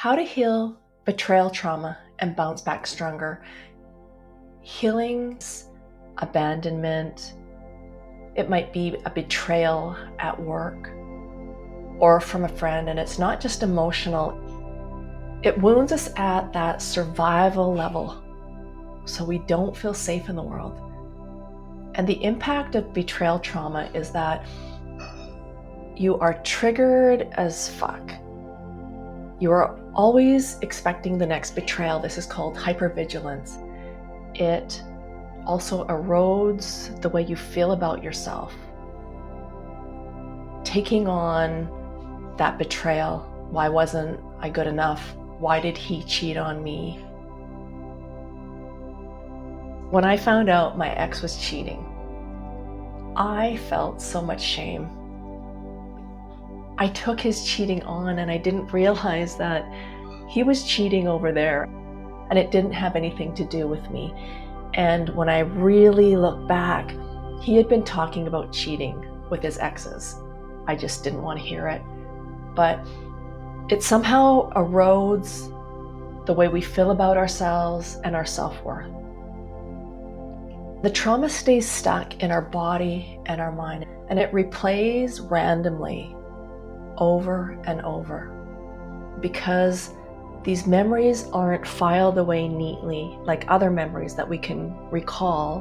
How to heal betrayal trauma and bounce back stronger. Healing's abandonment. It might be a betrayal at work or from a friend, and it's not just emotional. It wounds us at that survival level, so we don't feel safe in the world. And the impact of betrayal trauma is that you are triggered as fuck. You are always expecting the next betrayal. This is called hypervigilance. It also erodes the way you feel about yourself. Taking on that betrayal. Why wasn't I good enough? Why did he cheat on me? When I found out my ex was cheating, I felt so much shame. I took his cheating on and I didn't realize that he was cheating over there and it didn't have anything to do with me. And when I really look back, he had been talking about cheating with his exes. I just didn't want to hear it. But it somehow erodes the way we feel about ourselves and our self-worth. The trauma stays stuck in our body and our mind, and it replays randomly over and over because these memories aren't filed away neatly like other memories that we can recall,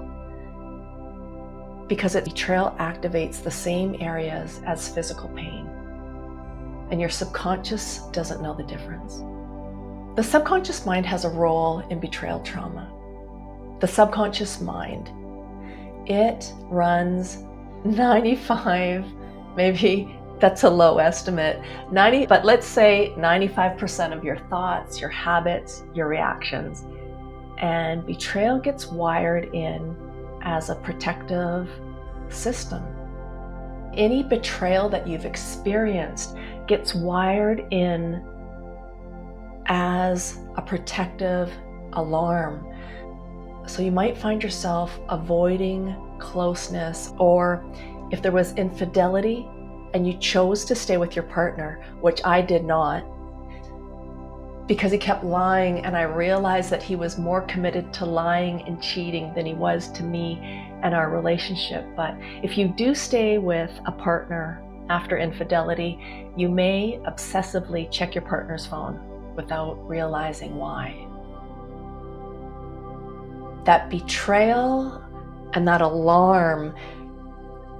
because betrayal activates the same areas as physical pain, and your subconscious doesn't know the difference. The subconscious mind has a role in betrayal trauma. The subconscious mind, it runs 95, maybe that's a low estimate, but let's say 95% of your thoughts, your habits, your reactions. And betrayal gets wired in as a protective system. Any betrayal that you've experienced gets wired in as a protective alarm. So you might find yourself avoiding closeness, or if there was infidelity and you chose to stay with your partner, which I did not, because he kept lying, and I realized that he was more committed to lying and cheating than he was to me and our relationship. But if you do stay with a partner after infidelity, you may obsessively check your partner's phone without realizing why. That betrayal and that alarm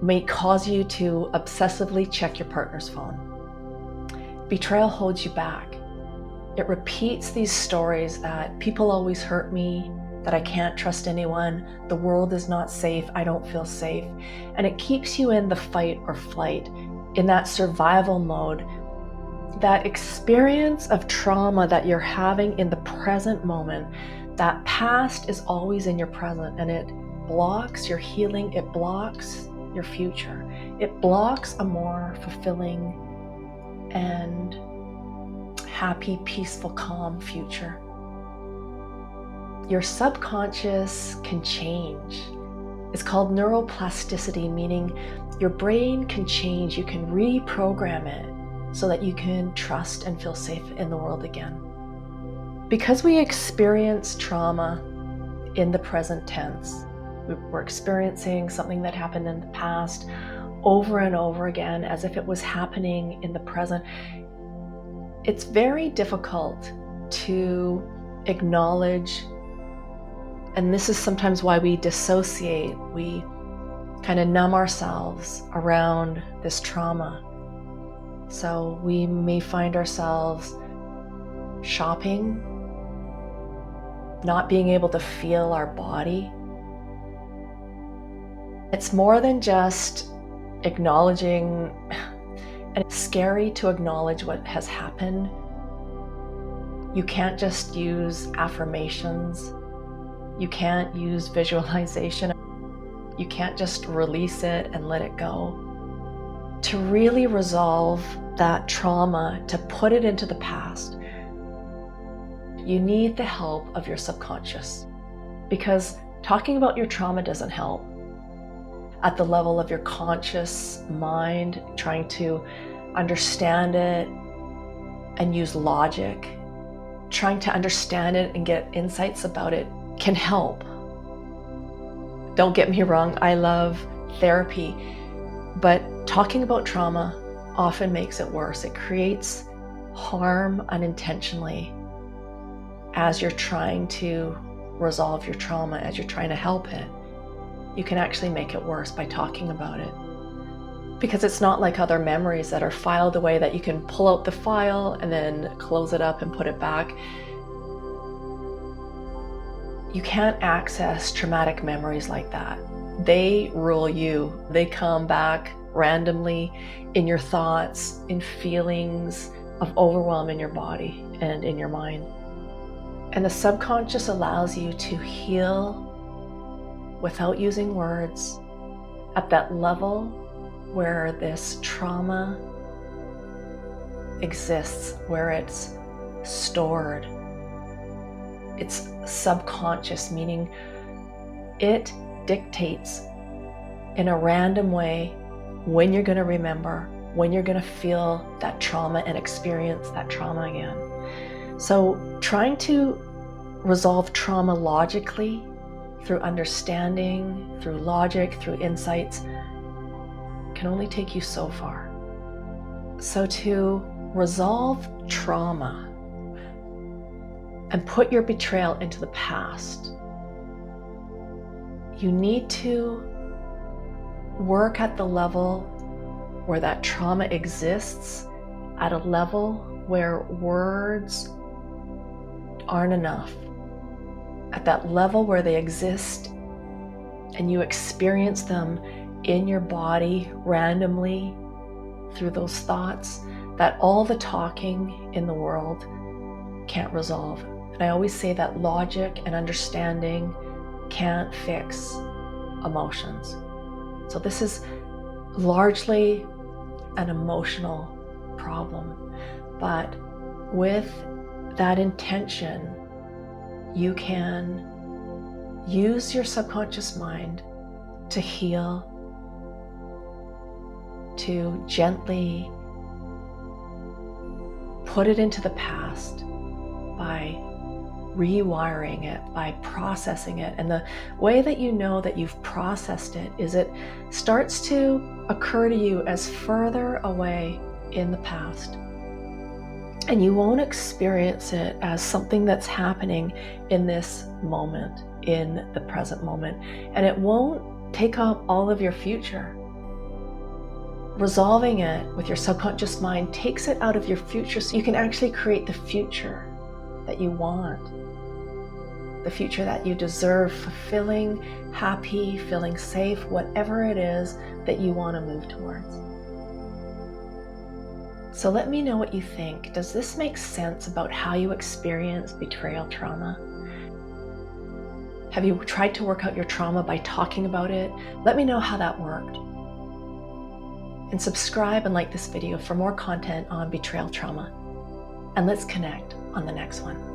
may cause you to obsessively check your partner's phone. Betrayal holds you back. It repeats these stories that people always hurt me, that I can't trust anyone, the world is not safe, I don't feel safe. And it keeps you in the fight or flight, in that survival mode. That experience of trauma that you're having in the present moment, that past is always in your present, and it blocks your healing, it blocks your future. It blocks a more fulfilling and happy, peaceful, calm future. Your subconscious can change. It's called neuroplasticity, meaning your brain can change. You can reprogram it so that you can trust and feel safe in the world again. Because we experience trauma in the present tense, we're experiencing something that happened in the past over and over again as if it was happening in the present. It's very difficult to acknowledge, and this is sometimes why we dissociate. We kind of numb ourselves around this trauma. So we may find ourselves shopping, not being able to feel our body. It's more than just acknowledging, and it's scary to acknowledge what has happened. You can't just use affirmations. You can't use visualization. You can't just release it and let it go. To really resolve that trauma, to put it into the past, you need the help of your subconscious, because talking about your trauma doesn't help. At the level of your conscious mind, trying to understand it and use logic trying to understand it and get insights about it can help. Don't get me wrong, I love therapy, but talking about trauma often makes it worse. It creates harm unintentionally as you're trying to resolve your trauma, as you're trying to help it. You can actually make it worse by talking about it. Because it's not like other memories that are filed away that you can pull out the file and then close it up and put it back. You can't access traumatic memories like that. They rule you. They come back randomly in your thoughts, in feelings of overwhelm in your body and in your mind. And the subconscious allows you to heal without using words at that level where this trauma exists, where it's stored. It's subconscious, meaning it dictates in a random way when you're going to remember, when you're going to feel that trauma and experience that trauma again. So trying to resolve trauma logically, through understanding, through logic, through insights, can only take you so far. So to resolve trauma and put your betrayal into the past, you need to work at the level where that trauma exists, at a level where words aren't enough, at that level where they exist and you experience them in your body randomly through those thoughts that all the talking in the world can't resolve. And I always say that logic and understanding can't fix emotions. So this is largely an emotional problem, but with that intention, you can use your subconscious mind to heal, to gently put it into the past by rewiring it, by processing it. And the way that you know that you've processed it is it starts to occur to you as further away in the past. And you won't experience it as something that's happening in this moment, in the present moment. And it won't take up all of your future. Resolving it with your subconscious mind takes it out of your future so you can actually create the future that you want. The future that you deserve, fulfilling, happy, feeling safe, whatever it is that you want to move towards. So let me know what you think. Does this make sense about how you experience betrayal trauma? Have you tried to work out your trauma by talking about it? Let me know how that worked. And subscribe and like this video for more content on betrayal trauma. And let's connect on the next one.